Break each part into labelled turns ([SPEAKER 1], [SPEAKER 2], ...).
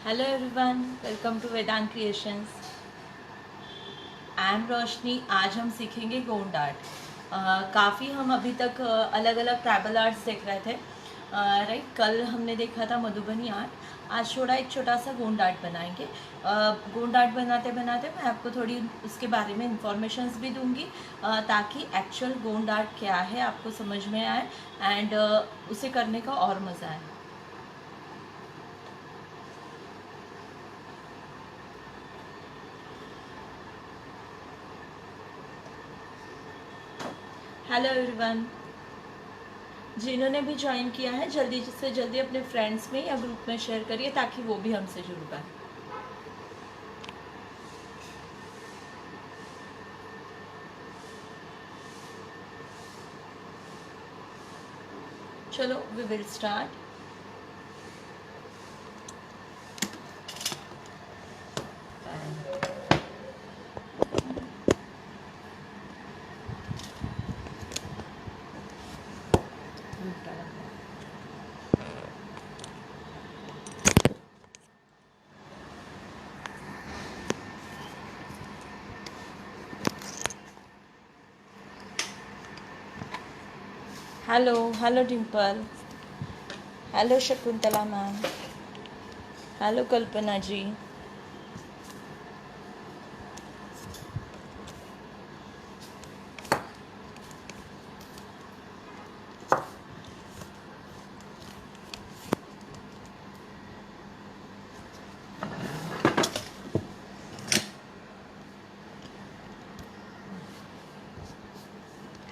[SPEAKER 1] Hello everyone, welcome to Vedant creations. I am Roshni. आज हम सीखेंगे गोंड आर्ट। काफ़ी हम अभी तक अलग अलग ट्राइबल आर्ट्स देख रहे थे। राइट, कल हमने देखा था मधुबनी आर्ट। आज थोड़ा एक छोटा सा गोंड आर्ट बनाएंगे। गोंड आर्ट बनाते बनाते मैं आपको थोड़ी उसके बारे में इंफॉर्मेशंस भी दूंगी, ताकि एक्चुअल गोंड आर्ट क्या है आपको समझ में आए एंड उसे करने का और मज़ा आए। हेलो एवरीवन, जिन्होंने भी ज्वाइन किया है जल्दी से जल्दी अपने फ्रेंड्स में या ग्रुप में शेयर करिए ताकि वो भी हमसे जुड़ पाए। चलो we will start. Hello hello Dimple, hello Shakuntala ma'am, hello Kalpana ji.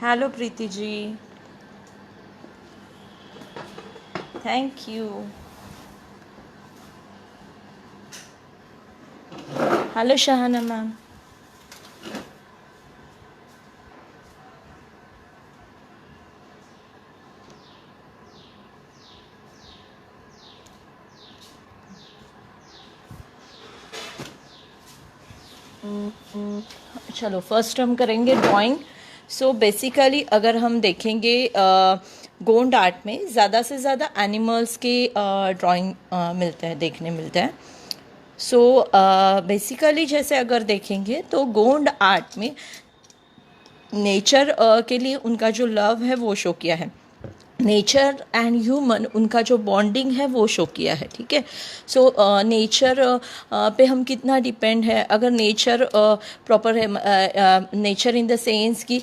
[SPEAKER 1] Hello Preeti ji, thank you. Hello Shahana ma'am. चलो फर्स्ट हम करेंगे ड्राइंग। सो बेसिकली अगर हम देखेंगे गोंड आर्ट में ज़्यादा से ज़्यादा एनिमल्स के ड्राइंग मिलते हैं, देखने मिलते हैं। सो बेसिकली जैसे अगर देखेंगे तो गोंड आर्ट में नेचर के लिए उनका जो लव है वो शो किया है। नेचर एंड ह्यूमन उनका जो बॉन्डिंग है वो शो किया है। ठीक है। सो नेचर पे हम कितना डिपेंड है। अगर नेचर प्रॉपर है, नेचर इन द सेंस कि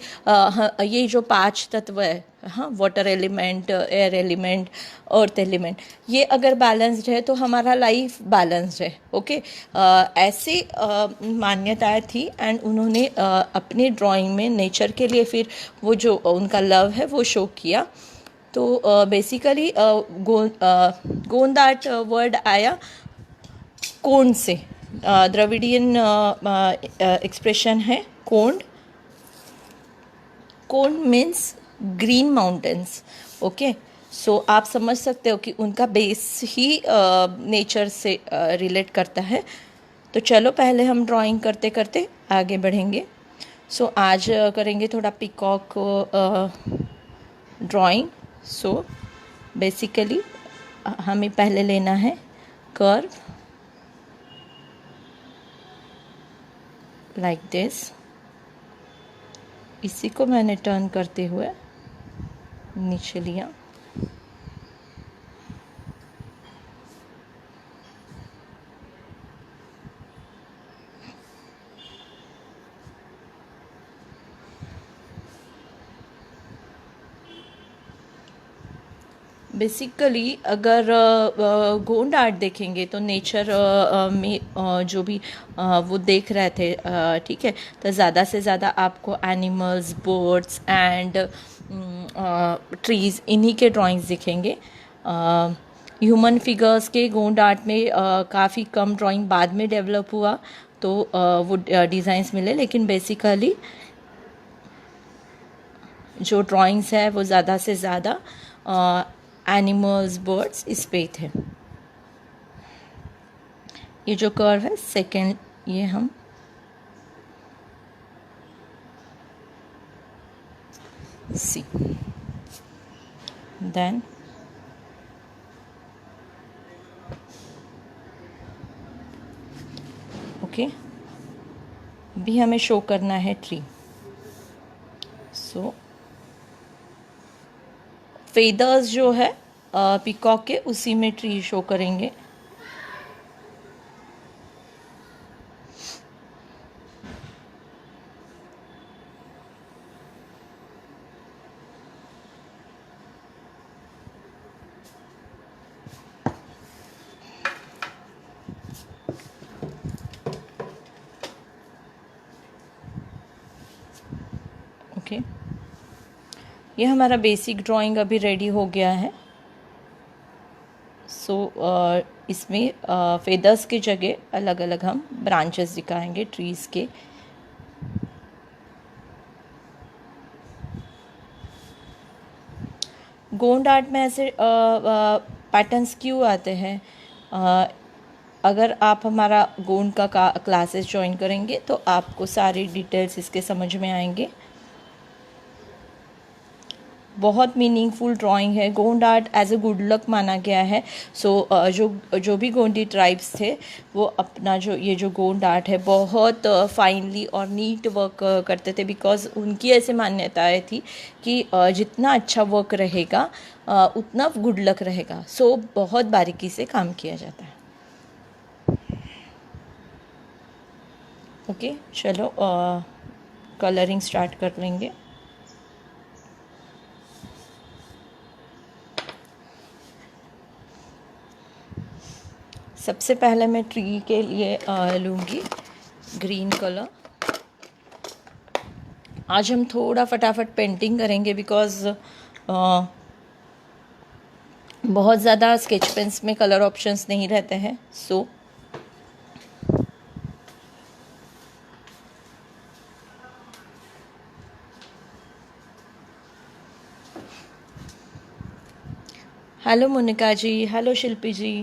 [SPEAKER 1] ये जो 5 तत्व है, हाँ, water element, air element, earth element, ये अगर बैलेंस्ड है तो हमारा लाइफ बैलेंस्ड है। ओके। ऐसे मान्यताएं थी एंड उन्होंने अपने ड्राइंग में नेचर के लिए फिर वो जो उनका लव है वो शो किया। तो बेसिकली गोंद आर्ट वर्ड आया कोंड से। द्रविडियन एक्सप्रेशन है कोंड। कोंड मीन्स ग्रीन माउंटेन्स। ओके। सो आप समझ सकते हो कि उनका बेस ही नेचर से रिलेट करता है। तो चलो पहले हम ड्राइंग करते करते आगे बढ़ेंगे। सो आज करेंगे थोड़ा पिकॉक ड्राइंग। सो बेसिकली हमें पहले लेना है कर्व लाइक दिस। इसी को मैंने टर्न करते हुए नीचे लिया। बेसिकली अगर गोंड आर्ट देखेंगे तो नेचर में जो भी वो देख रहे थे, ठीक है, तो ज़्यादा से ज़्यादा आपको एनिमल्स, बर्ड्स एंड ट्रीज़, इन्हीं के ड्राइंग्स दिखेंगे। ह्यूमन फिगर्स के गोंड आर्ट में काफ़ी कम ड्राइंग बाद में डेवलप हुआ, तो वो डिज़ाइंस मिले, लेकिन बेसिकली जो ड्राइंग्स है वो ज़्यादा से ज़्यादा एनिमल्स, बर्ड्स इस पे थे। ये जो कर्व है सेकेंड, ये हम सी, देन ओके, भी हमें शो करना है ट्री। सो फेदर्स जो है पीकॉक के, उसी में ट्री शो करेंगे। ओके, ये हमारा बेसिक ड्राइंग अभी रेडी हो गया है। सो इसमें फेदर्स की जगह अलग अलग हम ब्रांचेस दिखाएंगे ट्रीज़ के। गोंड आर्ट में ऐसे पैटर्न्स क्यों आते हैं? अगर आप हमारा गोंड का क्लासेस ज्वाइन करेंगे तो आपको सारी डिटेल्स इसके समझ में आएंगे। बहुत मीनिंगफुल ड्राइंग है। Gond art as a good luck माना गया है। सो जो भी गोंडी ट्राइब्स थे वो अपना जो गोंड आर्ट है बहुत फाइनली और नीट वर्क करते थे, बिकॉज उनकी ऐसे मान्यताएं थी कि जितना अच्छा वर्क रहेगा उतना गुड लक रहेगा। सो बहुत बारीकी से काम किया जाता है। ओके, चलो कलरिंग स्टार्ट कर लेंगे। सबसे पहले मैं ट्री के लिए लूँगी ग्रीन कलर। आज हम थोड़ा फटाफट पेंटिंग करेंगे, बिकॉज़ बहुत ज़्यादा स्केच पेन्स में कलर ऑप्शंस नहीं रहते हैं। सो हेलो मोनिका जी, हेलो शिल्पी जी।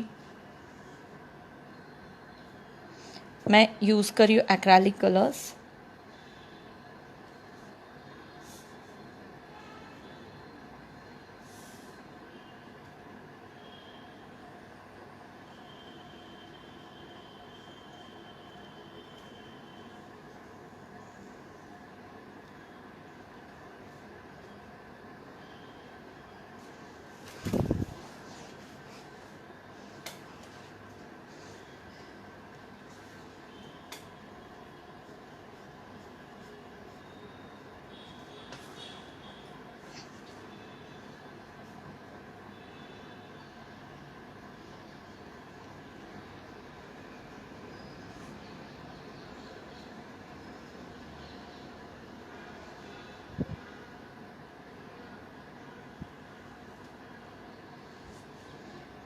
[SPEAKER 1] मैं यूज़ कर रही हूँ एक्रेलिक कलर्स।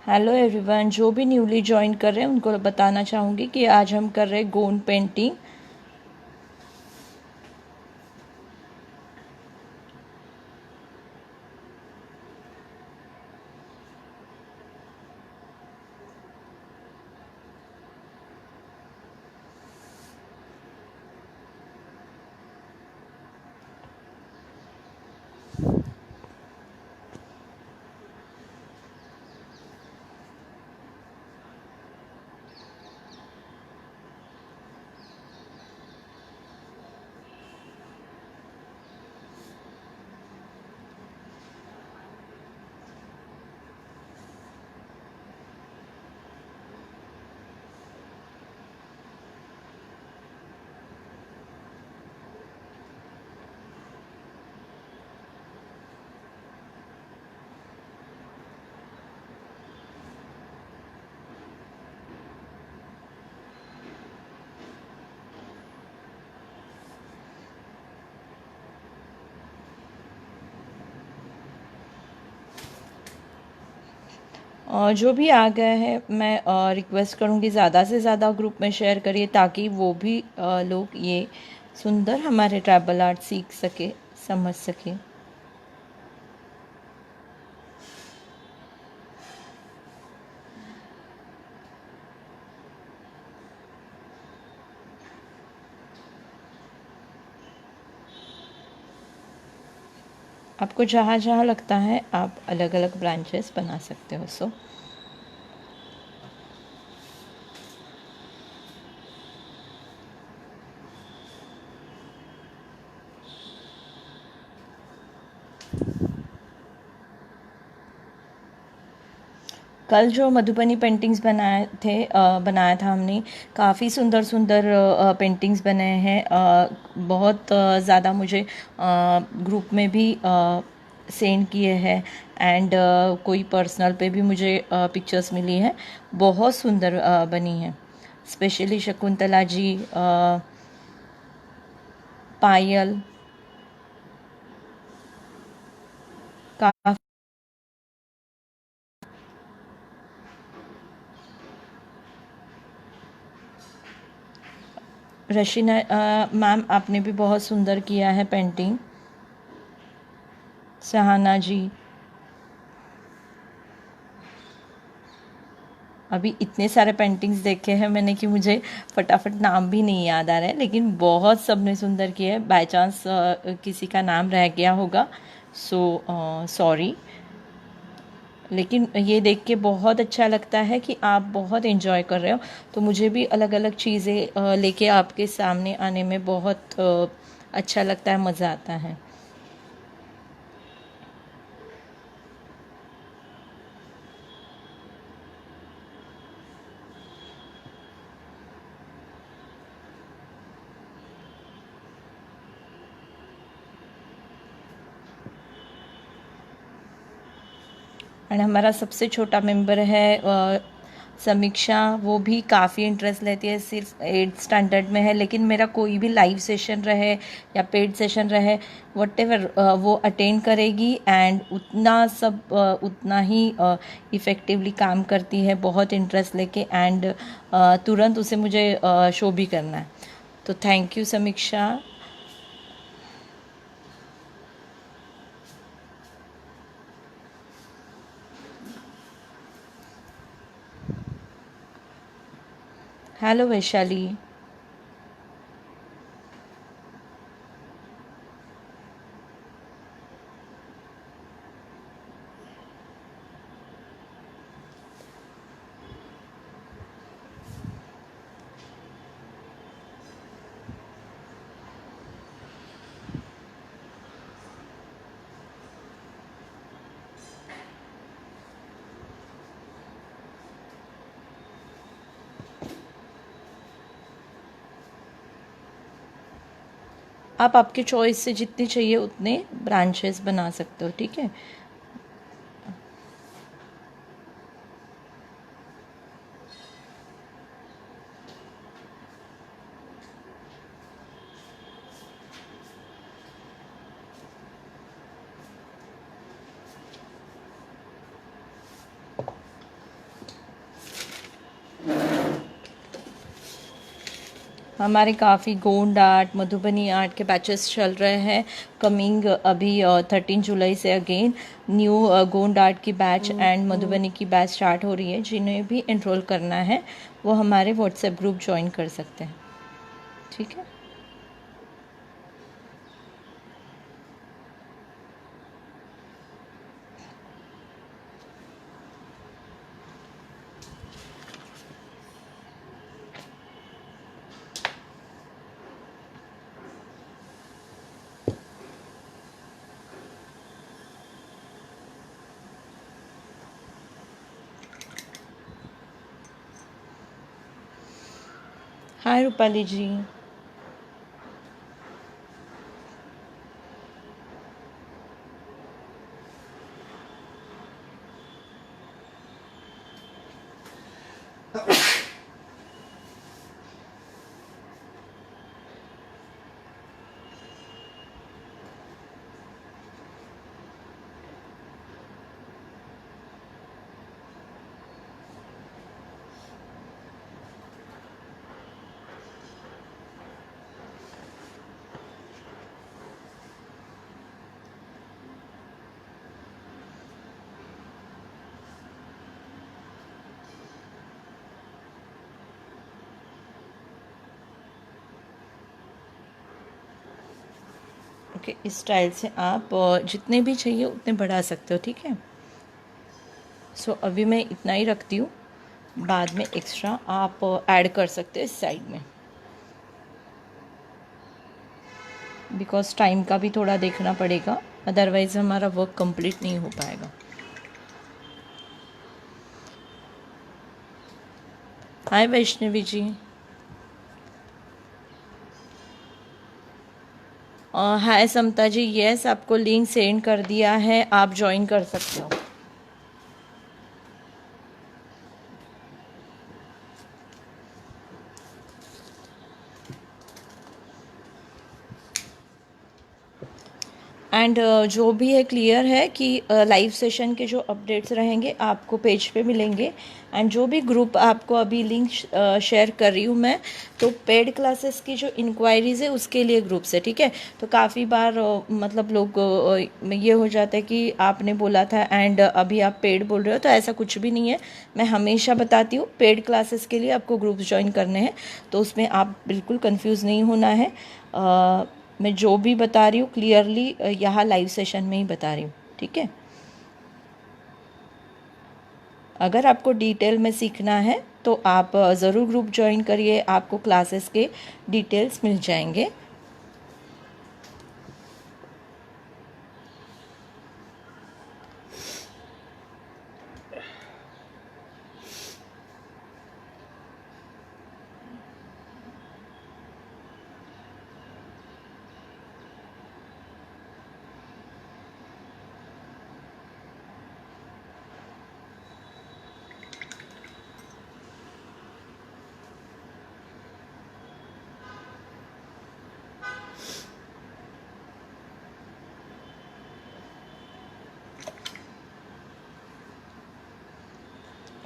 [SPEAKER 1] हेलो एवरीवन, जो भी न्यूली ज्वाइन कर रहे हैं उनको बताना चाहूँगी कि आज हम कर रहे हैं गोंड पेंटिंग। जो भी आ गए हैं मैं रिक्वेस्ट करूँगी ज़्यादा से ज़्यादा ग्रुप में शेयर करिए, ताकि वो भी लोग ये सुंदर हमारे ट्राइबल आर्ट सीख सके, समझ सके। आपको जहाँ जहाँ लगता है आप अलग अलग ब्रांचेस बना सकते हो। सो कल जो मधुबनी पेंटिंग्स बनाया था हमने, काफ़ी सुंदर सुंदर पेंटिंग्स बने हैं। बहुत ज़्यादा मुझे ग्रुप में भी सेंड किए हैं, एंड कोई पर्सनल पे भी मुझे पिक्चर्स मिली है, बहुत सुंदर बनी है। स्पेशली शकुंतला जी, पायल, काफ़ी। रशीना मैम, आपने भी बहुत सुंदर किया है पेंटिंग। सहाना जी, अभी इतने सारे पेंटिंग्स देखे हैं मैंने कि मुझे फटाफट नाम भी नहीं याद आ रहा है, लेकिन बहुत सबने सुंदर किया है। बाय चांस किसी का नाम रह गया होगा, सो सॉरी। लेकिन ये देख के बहुत अच्छा लगता है कि आप बहुत एंजॉय कर रहे हो, तो मुझे भी अलग अलग चीज़ें लेके आपके सामने आने में बहुत अच्छा लगता है, मज़ा आता है। एंड हमारा सबसे छोटा मेंबर है समीक्षा, वो भी काफ़ी इंटरेस्ट लेती है। सिर्फ 8th स्टैंडर्ड में है, लेकिन मेरा कोई भी लाइव सेशन रहे या पेड सेशन रहे, वट एवर, वो अटेंड करेगी एंड उतना ही इफ़ेक्टिवली काम करती है, बहुत इंटरेस्ट लेके, एंड तुरंत उसे मुझे शो भी करना है। तो थैंक यू समीक्षा। हेलो वैशाली। आप आपके चॉइस से जितने चाहिए उतने ब्रांचेस बना सकते हो, ठीक है। हमारे काफ़ी गोंड आर्ट, मधुबनी आर्ट के बैचेस चल रहे हैं। कमिंग अभी 13 जुलाई से अगेन न्यू गोंड आर्ट की बैच एंड मधुबनी की बैच स्टार्ट हो रही है। जिन्हें भी एनरोल करना है वो हमारे व्हाट्सएप ग्रुप ज्वाइन कर सकते हैं, ठीक है। हाय रूपाली जी। ओके, इस स्टाइल से आप जितने भी चाहिए उतने बढ़ा सकते हो, ठीक है। सो अभी मैं इतना ही रखती हूँ, बाद में एक्स्ट्रा आप ऐड कर सकते हो इस साइड में, बिकॉज टाइम का भी थोड़ा देखना पड़ेगा, अदरवाइज़ हमारा वर्क कंप्लीट नहीं हो पाएगा। हाय वैष्णवी जी। हाय समता जी, यस आपको लिंक सेंड कर दिया है, आप ज्वाइन कर सकते हो। एंड जो भी है क्लियर है कि लाइव सेशन के जो अपडेट्स रहेंगे आपको पेज पे मिलेंगे। एंड जो भी ग्रुप आपको अभी लिंक शेयर कर रही हूँ मैं, तो पेड क्लासेस की जो इंक्वायरीज़ है उसके लिए ग्रुप्स है, ठीक है। तो काफ़ी बार मतलब लोग ये हो जाता है कि आपने बोला था एंड अभी आप पेड बोल रहे हो, तो ऐसा कुछ भी नहीं है। मैं हमेशा बताती हूँ पेड क्लासेस के लिए आपको ग्रुप्स ज्वाइन करने हैं, तो उसमें आप बिल्कुल कंफ्यूज नहीं होना है। मैं जो भी बता रही हूँ क्लियरली यहाँ लाइव सेशन में ही बता रही हूँ, ठीक है। अगर आपको डिटेल में सीखना है तो आप ज़रूर ग्रुप ज्वाइन करिए, आपको क्लासेस के डिटेल्स मिल जाएंगे।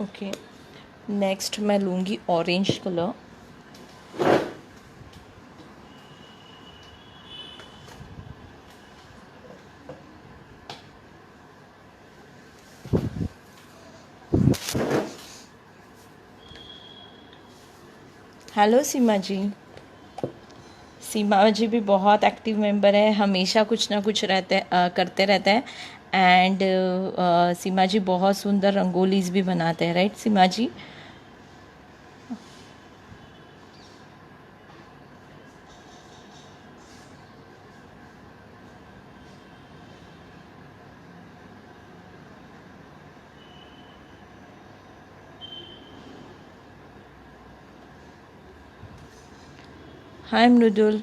[SPEAKER 1] ओके, नेक्स्ट मैं लूँगी ऑरेंज कलर। हेलो सीमा जी। सीमा जी भी बहुत एक्टिव मेंबर है, हमेशा कुछ ना कुछ करते रहते हैं। एंड सीमा जी बहुत सुंदर रंगोलीज भी बनाते हैं, राइट सीमा जी। हाय मृदुल।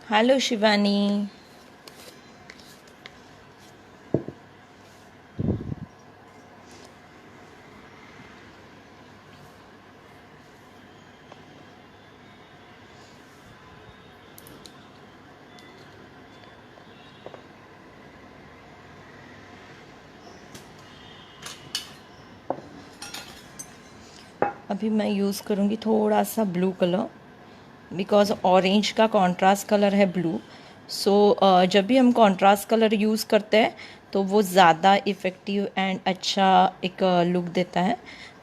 [SPEAKER 1] हेलो शिवानी। अभी मैं यूज़ करूँगी थोड़ा सा ब्लू कलर, बिकॉज ऑरेंज का कॉन्ट्रास्ट कलर है ब्लू। सो जब भी हम कॉन्ट्रास्ट कलर यूज़ करते हैं तो वो ज़्यादा इफ़ेक्टिव एंड अच्छा एक लुक देता है।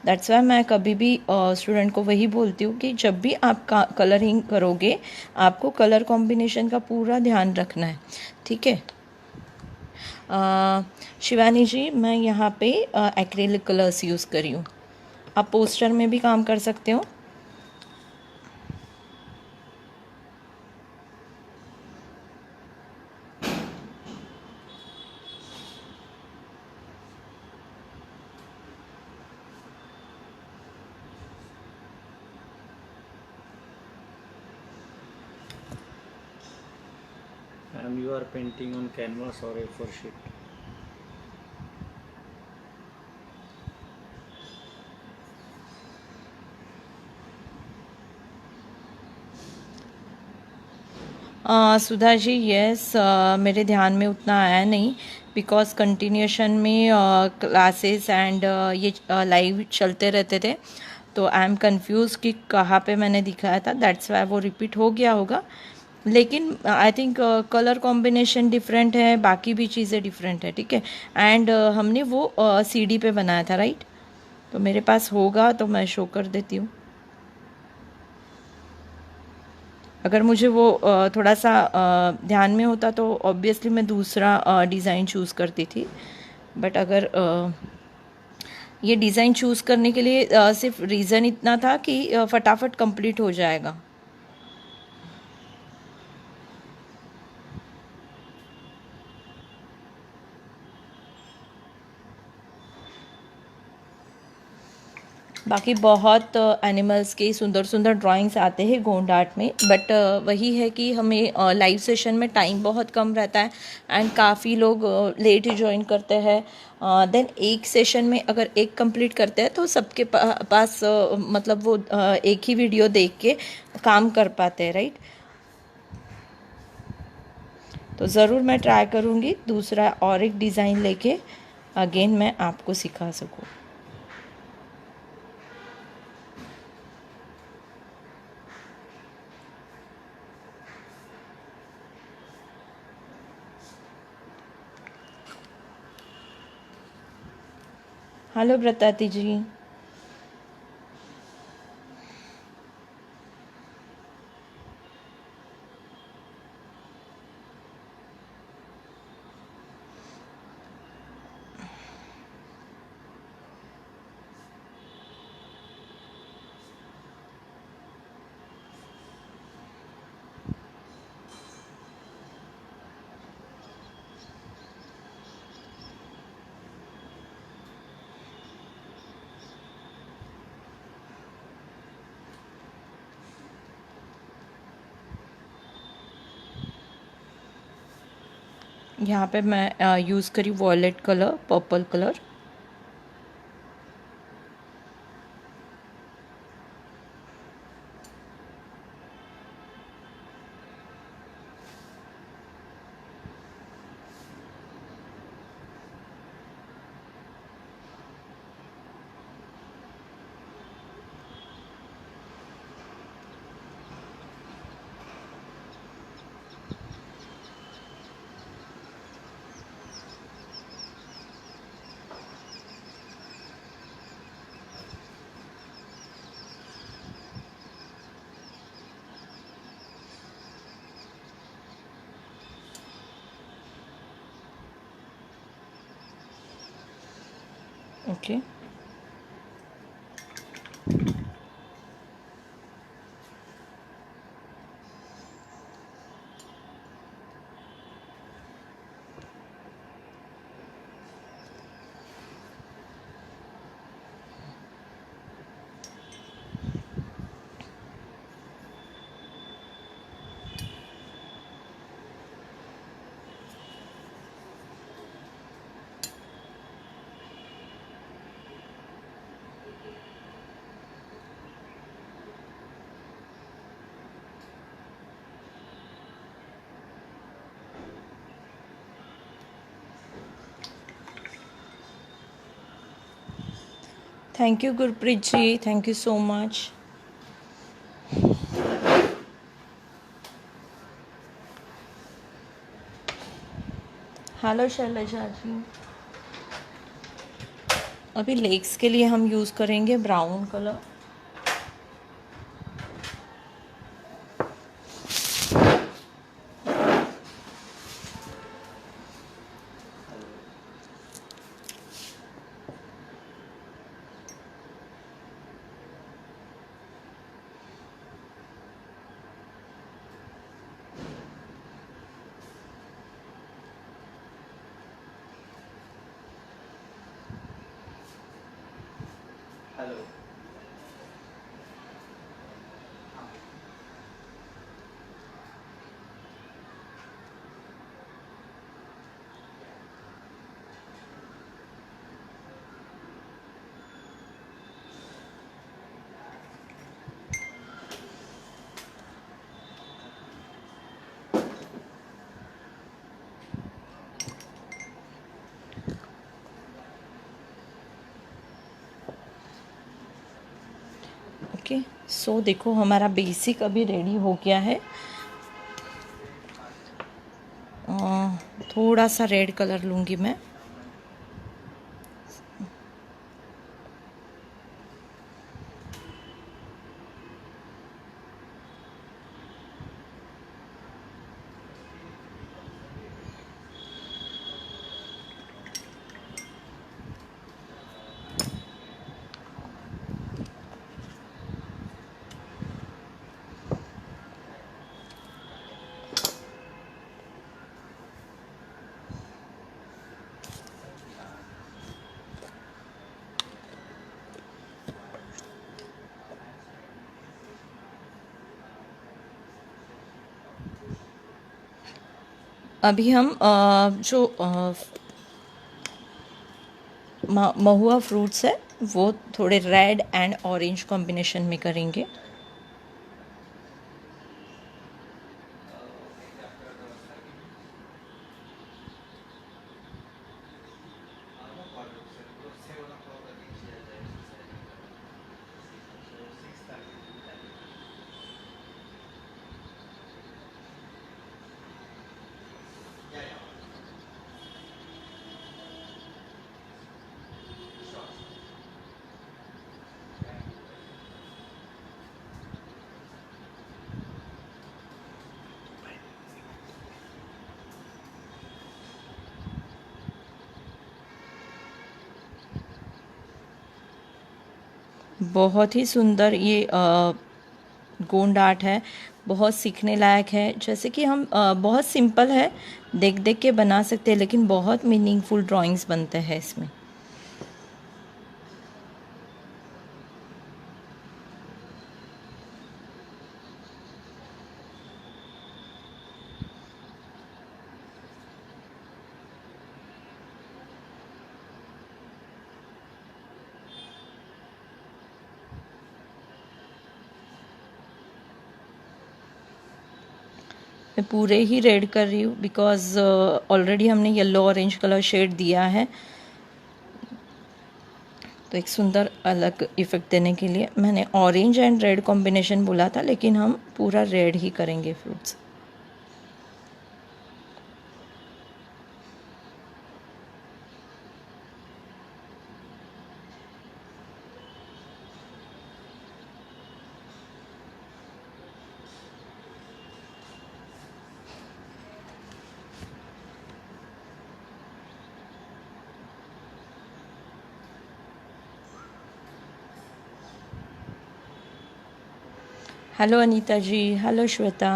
[SPEAKER 1] दैट्स वाई मैं कभी भी स्टूडेंट को वही बोलती हूँ कि जब भी आप कलरिंग करोगे आपको कलर कॉम्बिनेशन का पूरा ध्यान रखना है, ठीक है। शिवानी जी, मैं यहाँ पे एक्रेलिक कलर्स यूज़ करी हूँ, आप पोस्टर में भी काम कर सकते हो।
[SPEAKER 2] And you are painting on canvas or A4 sheet?
[SPEAKER 1] Sudha ji, yes मेरे ध्यान में उतना आया नहीं, बिकॉज कंटिन्यूशन में क्लासेस एंड ये लाइव चलते रहते थे, तो आई एम कंफ्यूज कि कहाँ पे मैंने दिखाया था। दैट्स वाई वो रिपीट हो गया होगा। लेकिन I think colour combination different है, बाकी भी चीज़ें डिफरेंट है, ठीक है। एंड हमने वो सीडी पे बनाया था, राइट। तो मेरे पास होगा तो मैं शो कर देती हूँ। अगर मुझे वो थोड़ा सा ध्यान में होता तो ऑब्वियसली मैं दूसरा डिज़ाइन चूज़ करती थी, बट अगर ये डिज़ाइन चूज़ करने के लिए सिर्फ रीज़न इतना था कि फटाफट कंप्लीट हो जाएगा। बाकी बहुत एनिमल्स के सुंदर सुंदर ड्राइंग्स आते हैं गोंड आर्ट में, बट वही है कि हमें लाइव सेशन में टाइम बहुत कम रहता है एंड काफ़ी लोग लेट ही ज्वाइन करते हैं। देन एक सेशन में अगर एक कंप्लीट करते हैं तो सबके पास मतलब वो एक ही वीडियो देख के काम कर पाते हैं, राइट। तो ज़रूर मैं ट्राई करूँगी दूसरा और एक डिज़ाइन लेके अगेन मैं आपको सिखा सकूँ। हेलो ब्रताती जी। यहाँ पे मैं यूज़ करी violet colour, purple colour. Okay thank you Gurpreet ji, thank you so much. Hello Shailja ji. अभी लेग्स के लिए हम यूज़ करेंगे brown colour.
[SPEAKER 2] Hello.
[SPEAKER 1] Okay so देखो हमारा बेसिक अभी रेडी हो गया है। थोड़ा सा रेड कलर लूँगी मैं। अभी हम जो महुआ फ्रूट्स है वो थोड़े रेड एंड ऑरेंज कॉम्बिनेशन में करेंगे। बहुत ही सुंदर ये गोंड आर्ट है, बहुत सीखने लायक है। जैसे कि हम बहुत सिंपल है, देख देख के बना सकते हैं, लेकिन बहुत मीनिंगफुल ड्राइंग्स बनते हैं इसमें। मैं पूरे ही रेड कर रही हूँ बिकॉज़ ऑलरेडी हमने येलो ऑरेंज कलर शेड दिया है, तो एक सुंदर अलग इफ़ेक्ट देने के लिए मैंने ऑरेंज एंड रेड कॉम्बिनेशन बोला था, लेकिन हम पूरा रेड ही करेंगे फ्रूट्स। हेलो अनीता जी, हेलो श्वेता।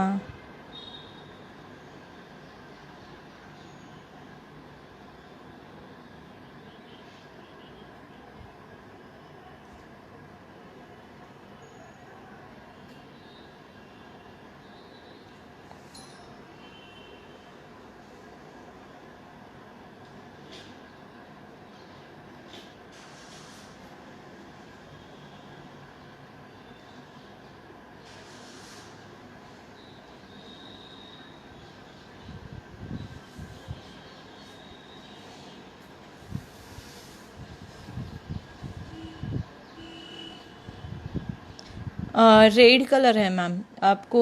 [SPEAKER 1] रेड कलर है मैम, आपको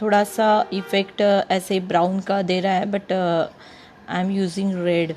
[SPEAKER 1] थोड़ा सा इफ़ेक्ट ऐसे ब्राउन का दे रहा है, but I am using red.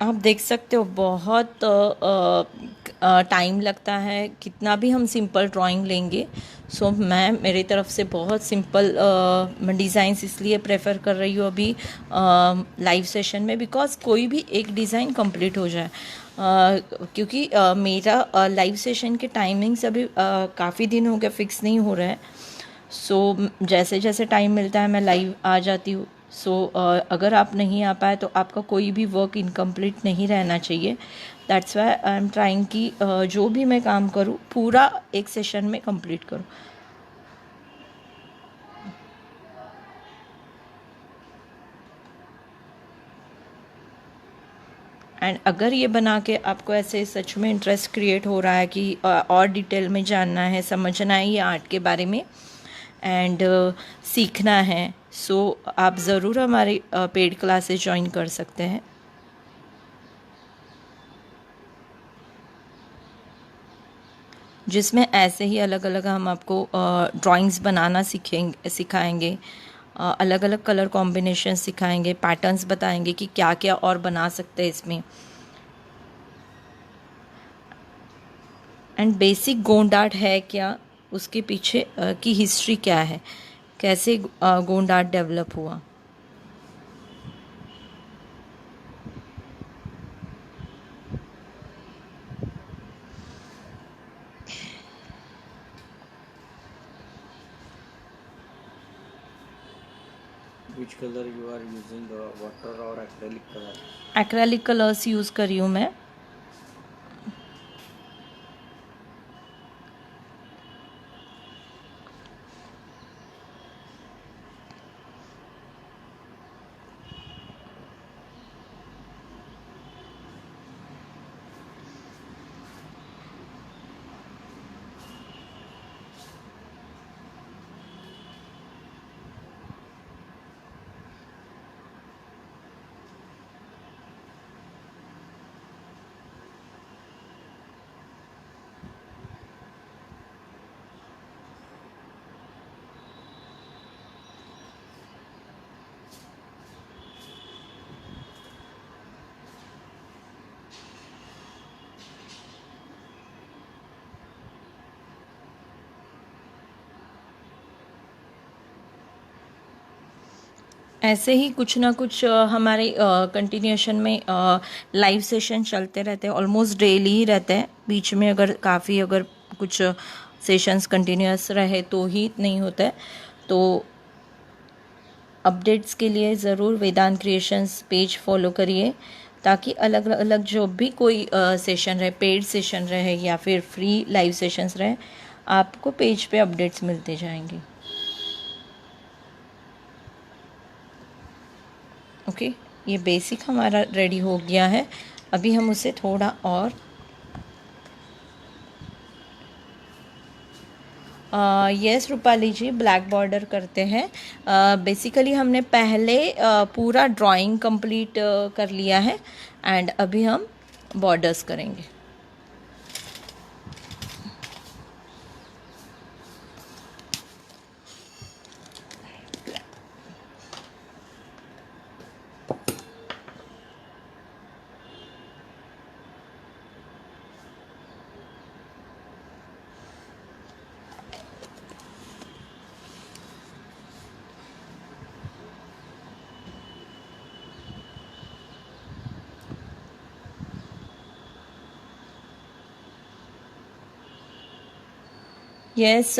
[SPEAKER 1] आप देख सकते हो बहुत टाइम लगता है, कितना भी हम सिंपल ड्राइंग लेंगे। सो मैं मेरी तरफ से बहुत सिंपल डिज़ाइंस इसलिए प्रेफर कर रही हूँ अभी लाइव सेशन में, बिकॉज़ कोई भी एक डिज़ाइन कंप्लीट हो जाए। क्योंकि मेरा लाइव सेशन के टाइमिंग्स अभी काफ़ी दिन हो गए फिक्स नहीं हो रहा है। सो जैसे जैसे टाइम मिलता है मैं लाइव आ जाती हूँ। सो अगर आप नहीं आ पाए तो आपका कोई भी वर्क इनकम्प्लीट नहीं रहना चाहिए। That's why I am trying कि जो भी मैं काम करूँ पूरा एक सेशन में कंप्लीट करूँ। एंड अगर ये बना के आपको ऐसे सच में इंटरेस्ट क्रिएट हो रहा है कि और डिटेल में जानना है, समझना है ये आर्ट के बारे में एंड सीखना है, सो आप ज़रूर हमारे पेड क्लासेस ज्वाइन कर सकते हैं। जिसमें ऐसे ही अलग अलग हम आपको ड्राइंग्स बनाना सिखाएंगे, अलग अलग कलर कॉम्बिनेशन सिखाएंगे, पैटर्न्स बताएंगे कि क्या क्या और बना सकते हैं इसमें। एंड बेसिक गोंड आर्ट है क्या, उसके पीछे की हिस्ट्री क्या है, कैसे गोंड आर्ट डेवलप हुआ।
[SPEAKER 2] Which color you are using, water or acrylic color?
[SPEAKER 1] Acrylic colours use कर रही हूँ मैं। ऐसे ही कुछ ना कुछ हमारे कंटिन्यूएशन में लाइव सेशन चलते रहते हैं, ऑलमोस्ट डेली ही रहते हैं। बीच में अगर काफ़ी अगर कुछ सेशंस कंटिन्यूअस रहे तो ही नहीं होता है। तो अपडेट्स के लिए ज़रूर वेदांत क्रिएशंस पेज फॉलो करिए, ताकि अलग अलग जो भी कोई सेशन रहे, पेड सेशन रहे या फिर फ्री लाइव सेशंस रहे, आपको पेज पे अपडेट्स मिलते जाएंगे। ओके, ये बेसिक हमारा रेडी हो गया है। अभी हम उसे थोड़ा और यस रूपाली जी, ब्लैक बॉर्डर करते हैं। बेसिकली हमने पहले पूरा ड्राइंग कंप्लीट कर लिया है एंड अभी हम बॉर्डर्स करेंगे। यस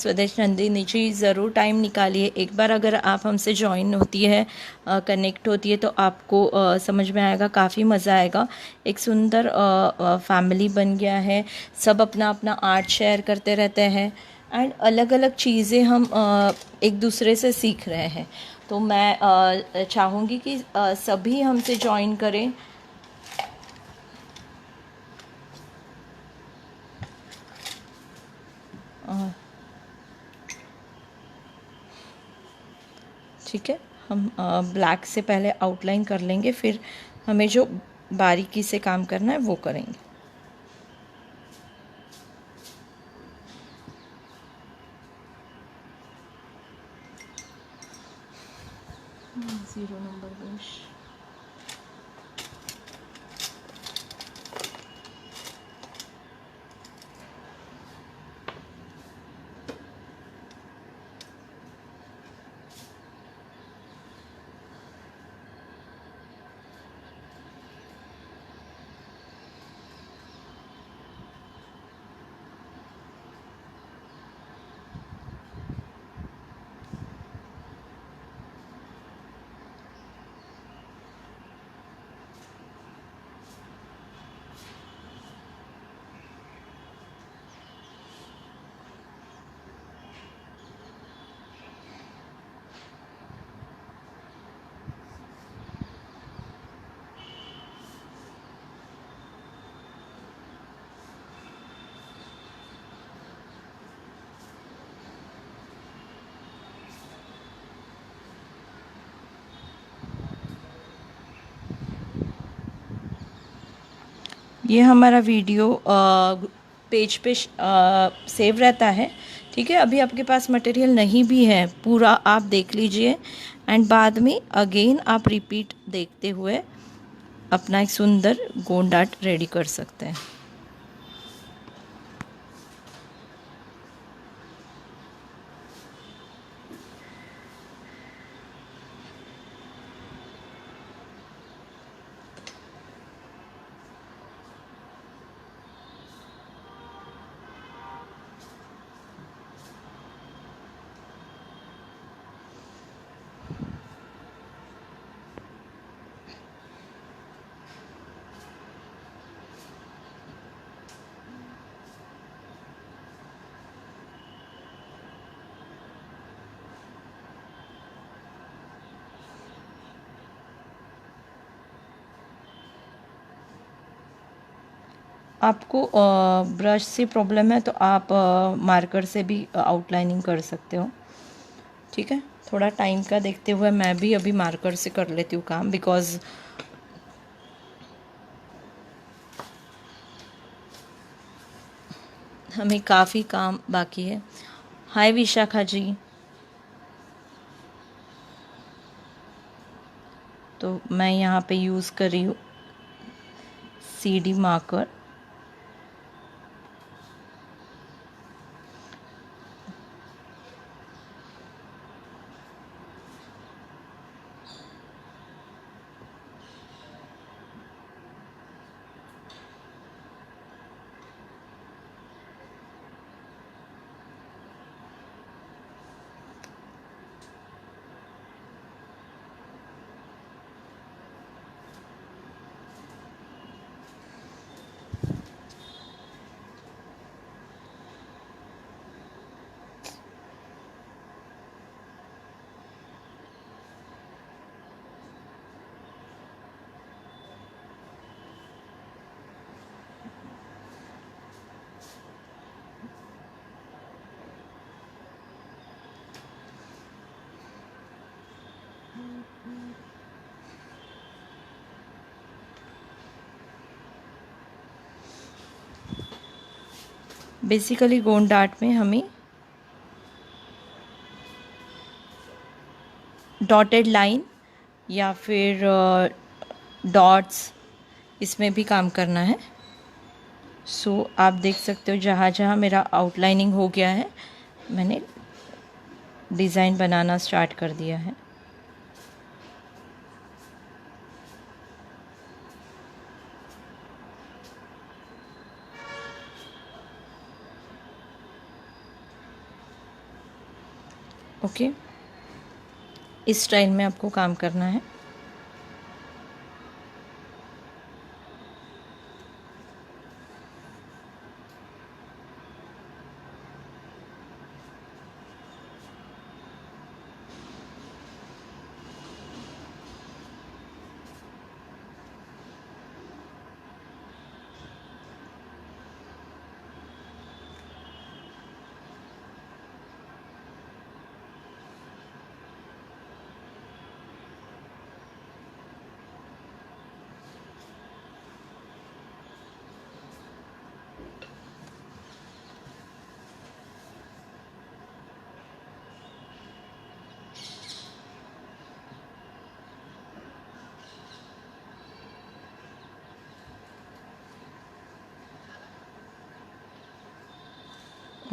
[SPEAKER 1] स्वदेश नंदिनी जी, ज़रूर टाइम निकालिए। एक बार अगर आप हमसे ज्वाइन होती है, कनेक्ट होती है, तो आपको समझ में आएगा, काफ़ी मज़ा आएगा। एक सुंदर फैमिली बन गया है, सब अपना अपना आर्ट शेयर करते रहते हैं एंड अलग अलग चीज़ें हम एक दूसरे से सीख रहे हैं। तो मैं चाहूँगी कि सभी हमसे ज्वाइन करें। ठीक है, हम ब्लैक से पहले आउटलाइन कर लेंगे, फिर हमें जो बारीकी से काम करना है वो करेंगे। Zero number Bush. ये हमारा वीडियो पेज पे सेव रहता है। ठीक है, अभी आपके पास मटेरियल नहीं भी है पूरा, आप देख लीजिए एंड बाद में अगेन आप रिपीट देखते हुए अपना एक सुंदर गोंड आर्ट रेडी कर सकते हैं। आपको ब्रश से प्रॉब्लम है तो आप मार्कर से भी आउटलाइनिंग कर सकते हो। ठीक है, थोड़ा टाइम का देखते हुए मैं भी अभी मार्कर से कर लेती हूँ काम, बिकॉज़ हमें काफ़ी काम बाकी है। हाय विशाखा जी। तो मैं यहाँ पे यूज़ कर रही हूँ CD marker. Basically Gond art में हमें डॉटेड लाइन या फिर डॉट्स, इसमें भी काम करना है। सो आप देख सकते हो जहाँ जहाँ मेरा आउटलाइनिंग हो गया है मैंने डिज़ाइन बनाना स्टार्ट कर दिया है। ओके, इस स्टाइल में आपको काम करना है।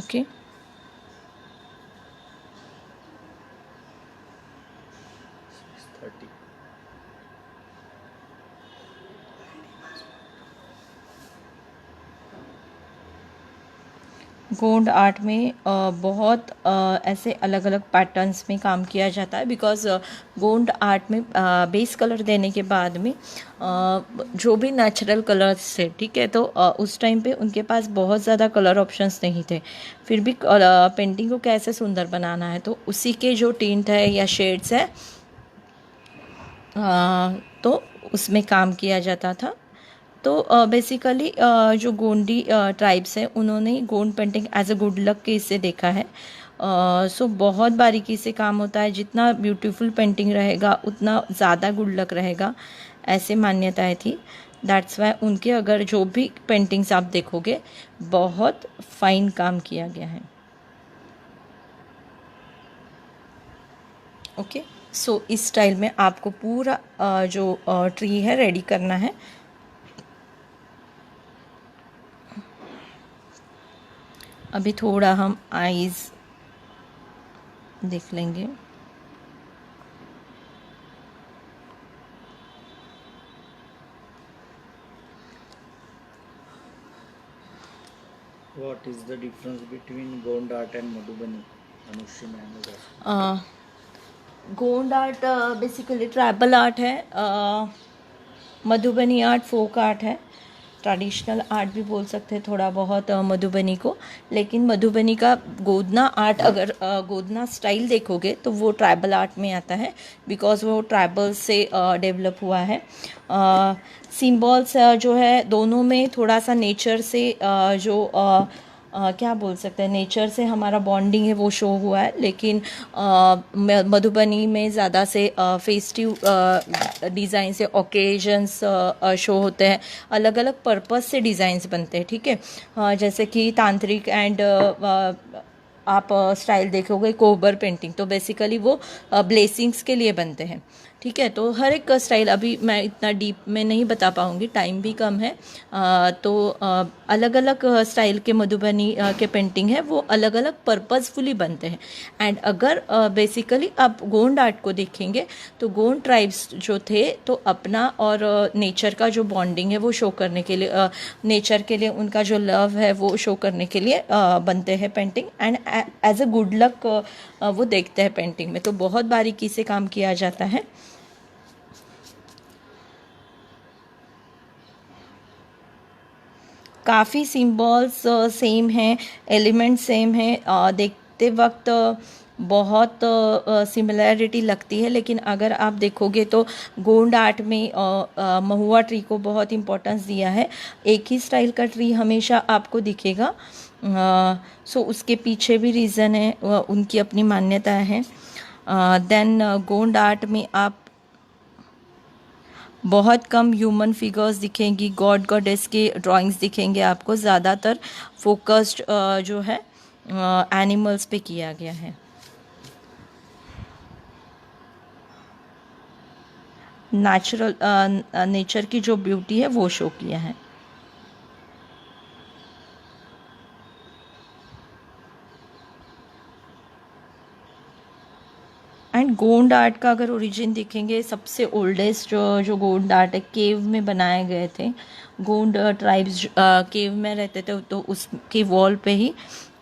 [SPEAKER 1] ओके,
[SPEAKER 2] 30.
[SPEAKER 1] गोंड आर्ट में बहुत ऐसे अलग अलग पैटर्न्स में काम किया जाता है, बिकॉज़ गोंड आर्ट में बेस कलर देने के बाद में जो भी नेचुरल कलर्स थे, ठीक है, तो उस टाइम पे उनके पास बहुत ज़्यादा कलर ऑप्शंस नहीं थे। फिर भी पेंटिंग को कैसे सुंदर बनाना है, तो उसी के जो टिंट है या शेड्स है तो उसमें काम किया जाता था। तो बेसिकली जो गोंडी ट्राइब्स हैं उन्होंने Gond painting as a good luck के इससे देखा है। सो बहुत बारीकी से काम होता है, जितना ब्यूटीफुल पेंटिंग रहेगा उतना ज़्यादा गुड लक रहेगा, ऐसे मान्यताएं थी। दैट्स वाई उनके अगर जो भी पेंटिंग्स आप देखोगे बहुत फाइन काम किया गया है। ओके, सो इस स्टाइल में आपको पूरा जो ट्री है रेडी करना है। अभी थोड़ा हम आईज देख लेंगे।
[SPEAKER 2] What is the difference between Gond art and Madhubani? Anushri ma'am is asking.
[SPEAKER 1] Gond art basically tribal art है, मधुबनी आर्ट फोक आर्ट है, ट्रेडिशनल आर्ट भी बोल सकते हैं थोड़ा बहुत मधुबनी को। लेकिन मधुबनी का गोदना आर्ट अगर गोदना स्टाइल देखोगे तो वो ट्राइबल आर्ट में आता है, बिकॉज वो ट्राइबल से डेवलप हुआ है। सिम्बॉल्स जो है दोनों में थोड़ा सा नेचर से क्या बोल सकते हैं, नेचर से हमारा बॉन्डिंग है वो शो हुआ है। लेकिन मधुबनी में ज़्यादा से फेस्टिव डिज़ाइन से ओकेजन्स शो होते हैं, अलग अलग पर्पस से डिज़ाइंस बनते हैं। ठीक है, जैसे कि तांत्रिक एंड आप स्टाइल देखोगे कोबर पेंटिंग, तो बेसिकली वो ब्लेसिंग्स के लिए बनते हैं। ठीक है, तो हर एक का स्टाइल अभी मैं इतना डीप में नहीं बता पाऊँगी, टाइम भी कम है। तो अलग अलग स्टाइल के मधुबनी के पेंटिंग है वो अलग अलग पर्पसफुली बनते हैं। एंड अगर बेसिकली आप गोंड आर्ट को देखेंगे तो गोंड ट्राइब्स जो थे तो अपना और नेचर का जो बॉन्डिंग है वो शो करने के लिए, नेचर के लिए उनका जो लव है वो शो करने के लिए बनते हैं painting. And as a good luck वो देखते हैं पेंटिंग में, तो बहुत बारीकी से काम किया जाता है। काफ़ी सिम्बॉल्स सेम हैं, एलिमेंट सेम हैं, देखते वक्त बहुत सिमिलैरिटी लगती है। लेकिन अगर आप देखोगे तो गोंड आर्ट में महुआ ट्री को बहुत इम्पोर्टेंस दिया है। एक ही स्टाइल का ट्री हमेशा आपको दिखेगा, सो उसके पीछे भी रीज़न है, उनकी अपनी मान्यता है। देन गोंड आर्ट में आप बहुत कम ह्यूमन फिगर्स दिखेंगी, गॉड गॉडेस के ड्राइंग्स दिखेंगे आपको, ज़्यादातर फोकस्ड जो है एनिमल्स पे किया गया है। नेचुरल नेचर की जो ब्यूटी है वो शो किया है। एंड गोंड आर्ट का अगर ओरिजिन देखेंगे, सबसे ओल्डेस्ट जो गोंड आर्ट है केव में बनाए गए थे। गोंड ट्राइब्स केव में रहते थे तो उसके वॉल पे ही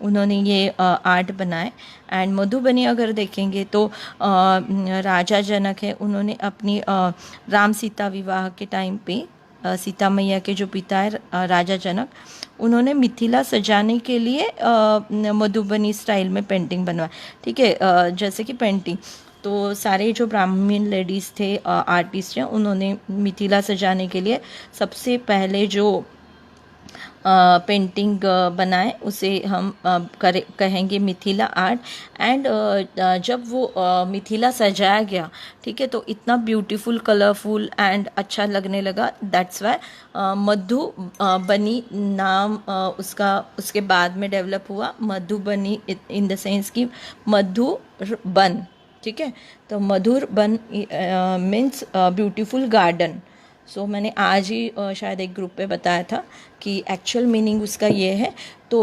[SPEAKER 1] उन्होंने ये आर्ट बनाए। एंड मधुबनी अगर देखेंगे तो राजा जनक है, उन्होंने अपनी राम सीता विवाह के टाइम पे सीता मैया के जो पिता है राजा जनक, उन्होंने मिथिला सजाने के लिए मधुबनी स्टाइल में पेंटिंग बनवाई। ठीक है, जैसे कि पेंटिंग तो सारे जो ब्राह्मण लेडीज़ थे आर्टिस्ट हैं, उन्होंने मिथिला सजाने के लिए सबसे पहले जो पेंटिंग बनाए उसे हम कहेंगे मिथिला आर्ट। एंड जब वो मिथिला सजाया गया, ठीक है, तो इतना ब्यूटीफुल कलरफुल एंड अच्छा लगने लगा। दैट्स वाई मधुबनी नाम उसका उसके बाद में डेवलप हुआ। मधुबनी इन द सेंस कि मधुर बन। ठीक है, तो मधुर बन मीन्स ब्यूटीफुल गार्डन। सो मैंने आज ही शायद एक ग्रुप पे बताया था कि एक्चुअल मीनिंग उसका ये है। तो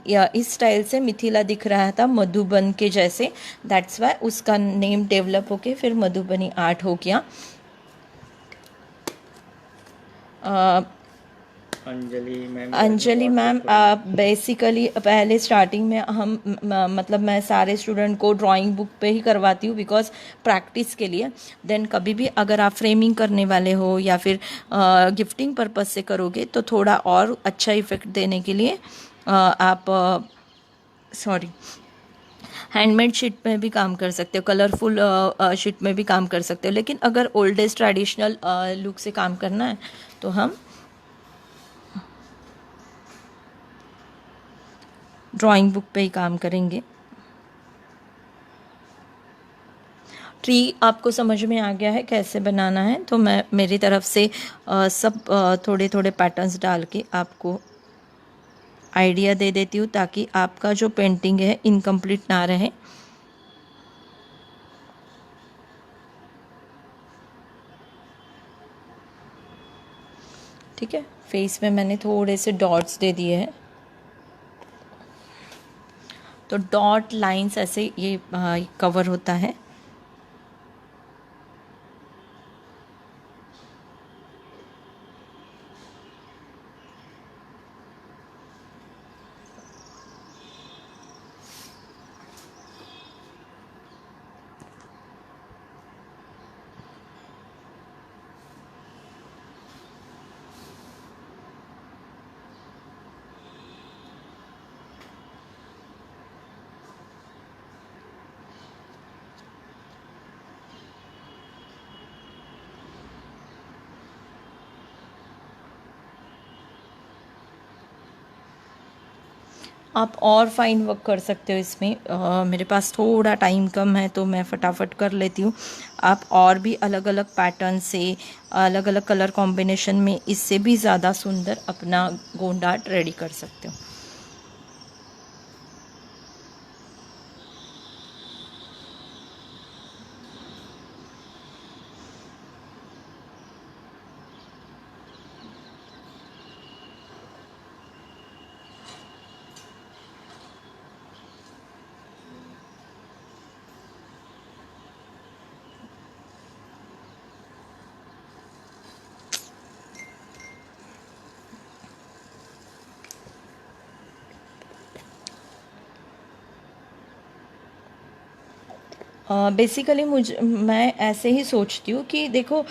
[SPEAKER 1] या इस स्टाइल से मिथिला दिख रहा था मधुबन के जैसे, दैट्स वाई उसका नेम डेवलप होके फिर मधुबनी आर्ट हो गया। अंजलि मैम बेसिकली पहले स्टार्टिंग में हम मतलब मैं सारे स्टूडेंट को ड्राइंग बुक पे ही करवाती हूँ, बिकॉज प्रैक्टिस के लिए। देन कभी भी अगर आप फ्रेमिंग करने वाले हो या फिर गिफ्टिंग पर्पज से करोगे तो थोड़ा और अच्छा इफेक्ट देने के लिए आप हैंडमेड शीट में भी काम कर सकते हो, कलरफुल शीट में भी काम कर सकते हो। लेकिन अगर ओल्डेस्ट ट्रेडिशनल लुक से काम करना है तो हम ड्राइंग बुक पे ही काम करेंगे। ट्री आपको समझ में आ गया है कैसे बनाना है, तो मैं मेरी तरफ से सब थोड़े थोड़े पैटर्न्स डाल के आपको आइडिया दे देती हूँ, ताकि आपका जो पेंटिंग है इनकम्प्लीट ना रहे। ठीक है, फेस में मैंने थोड़े से डॉट्स दे दिए हैं, तो डॉट लाइंस ऐसे ये कवर होता है। आप और फाइन वर्क कर सकते हो इसमें। मेरे पास थोड़ा टाइम कम है तो मैं फटाफट कर लेती हूँ। आप और भी अलग अलग पैटर्न से, अलग अलग कलर कॉम्बिनेशन में इससे भी ज़्यादा सुंदर अपना गोंड आर्ट रेडी कर सकते हो। बेसिकली मैं ऐसे ही सोचती हूँ कि देखो,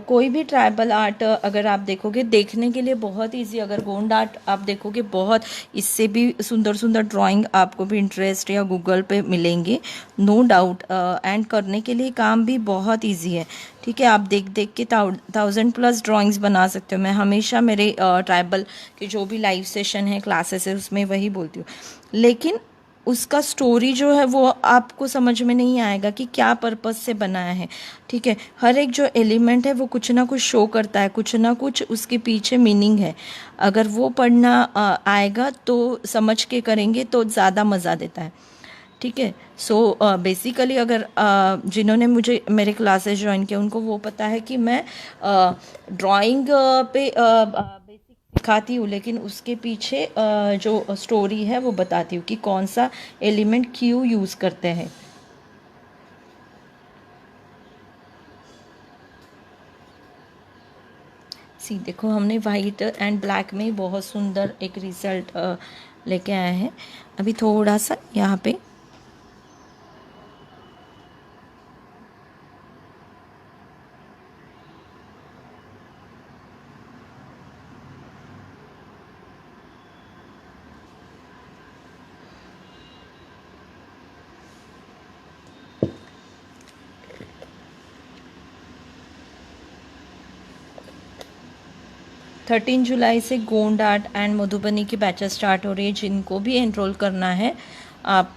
[SPEAKER 1] कोई भी ट्राइबल आर्ट अगर आप देखोगे, देखने के लिए बहुत इजी। अगर गोंड आर्ट आप देखोगे, बहुत इससे भी सुंदर सुंदर ड्राइंग आपको भी इंटरेस्ट या गूगल पे मिलेंगे, नो डाउट। एंड करने के लिए काम भी बहुत इजी है। ठीक है, आप देख देख के 1000+ ड्राइंग्स बना सकते हो। मैं हमेशा मेरे ट्राइबल के जो भी लाइव सेशन है, क्लासेस है, उसमें वही बोलती हूँ। लेकिन उसका स्टोरी जो है वो आपको समझ में नहीं आएगा कि क्या पर्पस से बनाया है। ठीक है, हर एक जो एलिमेंट है वो कुछ ना कुछ शो करता है, कुछ ना कुछ उसके पीछे मीनिंग है। अगर वो पढ़ना आएगा तो समझ के करेंगे तो ज़्यादा मज़ा देता है। ठीक है, सो बेसिकली अगर जिन्होंने मुझे मेरे क्लासेस ज्वाइन किए उनको वो पता है कि मैं ड्राइंग पे बेसिक सिखाती हूँ, लेकिन उसके पीछे जो स्टोरी है वो बताती हूँ कि कौन सा एलिमेंट क्यों यूज़ करते हैं। सी देखो, हमने वाइट एंड ब्लैक में बहुत सुंदर एक रिजल्ट लेके आए हैं। अभी थोड़ा सा यहाँ पे 13 जुलाई से गोंड आर्ट एंड मधुबनी की बैचेस स्टार्ट हो रही है। जिनको भी एनरोल करना है आप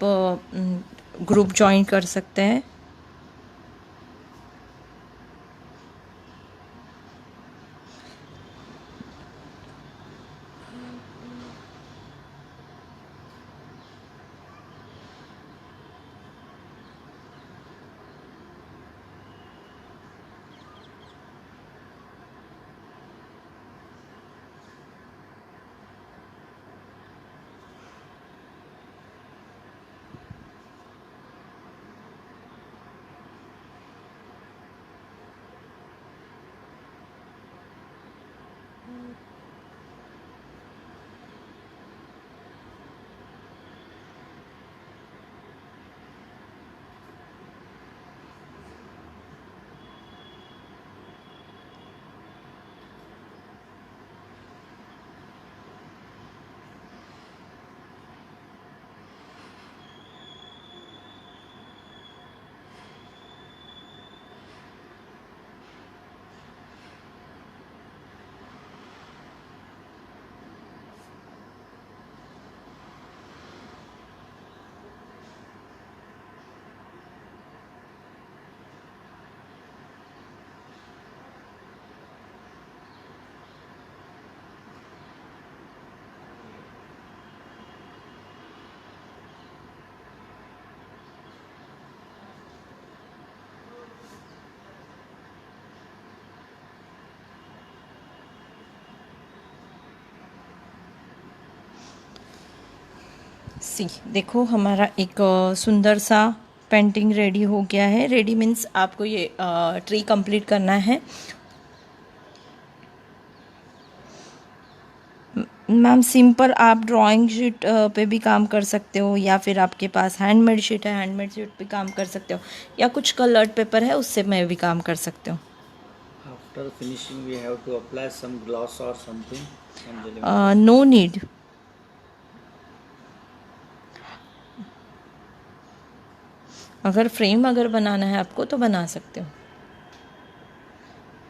[SPEAKER 1] ग्रुप ज्वाइन कर सकते हैं। सी देखो हमारा एक सुंदर सा पेंटिंग रेडी हो गया है। रेडी मीन्स आपको ये ट्री कंप्लीट करना है। मैम सिंपल आप ड्राइंग शीट पे भी काम कर सकते हो, या फिर आपके पास हैंडमेड शीट है, हैंडमेड शीट पे काम कर सकते हो, या कुछ कलर्ड पेपर है उससे मैं भी काम कर सकते हो।
[SPEAKER 2] After finishing, we have to apply some gloss or something. Anjali,
[SPEAKER 1] no need. अगर फ्रेम अगर बनाना है आपको तो बना सकते हो।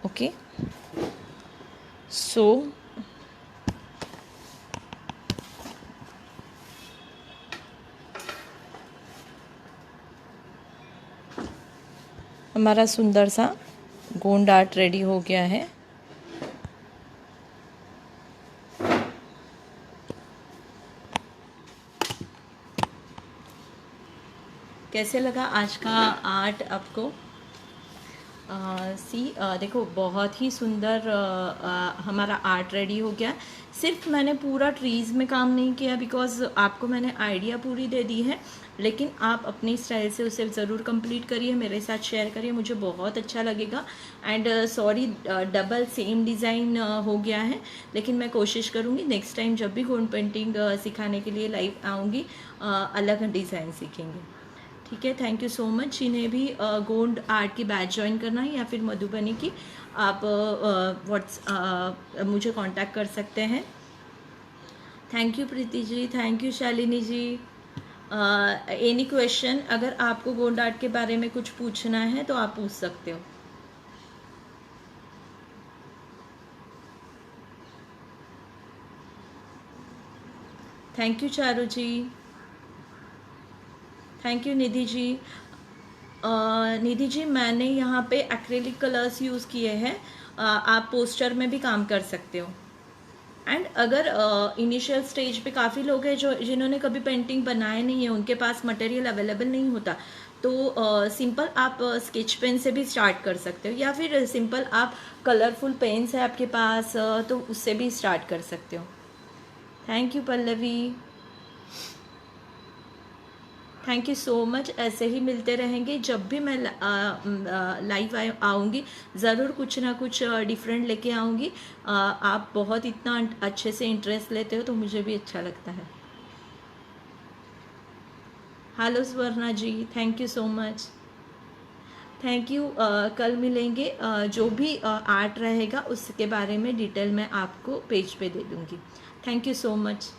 [SPEAKER 1] ओके सो हमारा सुंदर सा गोंड आर्ट रेडी हो गया है। कैसे लगा आज का आर्ट आपको? देखो बहुत ही सुंदर हमारा आर्ट रेडी हो गया। सिर्फ मैंने पूरा ट्रीज़ में काम नहीं किया बिकॉज आपको मैंने आइडिया पूरी दे दी है, लेकिन आप अपनी स्टाइल से उसे ज़रूर कंप्लीट करिए, मेरे साथ शेयर करिए, मुझे बहुत अच्छा लगेगा। And sorry double same design हो गया है, लेकिन मैं कोशिश करूँगी नेक्स्ट टाइम जब भी गोंड पेंटिंग सिखाने के लिए लाइव आऊँगी अलग डिज़ाइन सीखेंगे। ठीक है, थैंक यू सो मच। जिन्हें भी गोंड आर्ट की बैच ज्वाइन करना है या फिर मधुबनी की, आप मुझे कांटेक्ट कर सकते हैं। Thank you Preeti ji, thank you Shalini ji. Any question, अगर आपको गोंड आर्ट के बारे में कुछ पूछना है तो आप पूछ सकते हो। Thank you Charu ji, thank you Nidhi ji. Nidhi ji मैंने यहाँ पे एक्रेलिक कलर्स यूज़ किए हैं, आप पोस्टर में भी काम कर सकते हो। एंड अगर इनिशियल स्टेज पे काफ़ी लोग हैं जो जिन्होंने कभी पेंटिंग बनाए नहीं है, उनके पास मटेरियल अवेलेबल नहीं होता, तो सिंपल आप स्केच पेन से भी स्टार्ट कर सकते हो, या फिर सिंपल आप कलरफुल पेन्स है आपके पास तो उससे भी स्टार्ट कर सकते हो। Thank you Pallavi, thank you so much. ऐसे ही मिलते रहेंगे, जब भी मैं लाइव आऊँगी ज़रूर कुछ ना कुछ डिफरेंट लेके आऊँगी। आप बहुत इतना अच्छे से इंटरेस्ट लेते हो तो मुझे भी अच्छा लगता है। Hello Swarna ji, thank you so much, thank you. कल मिलेंगे, जो भी आर्ट रहेगा उसके बारे में डिटेल मैं आपको पेज पे दे दूँगी। Thank you so much.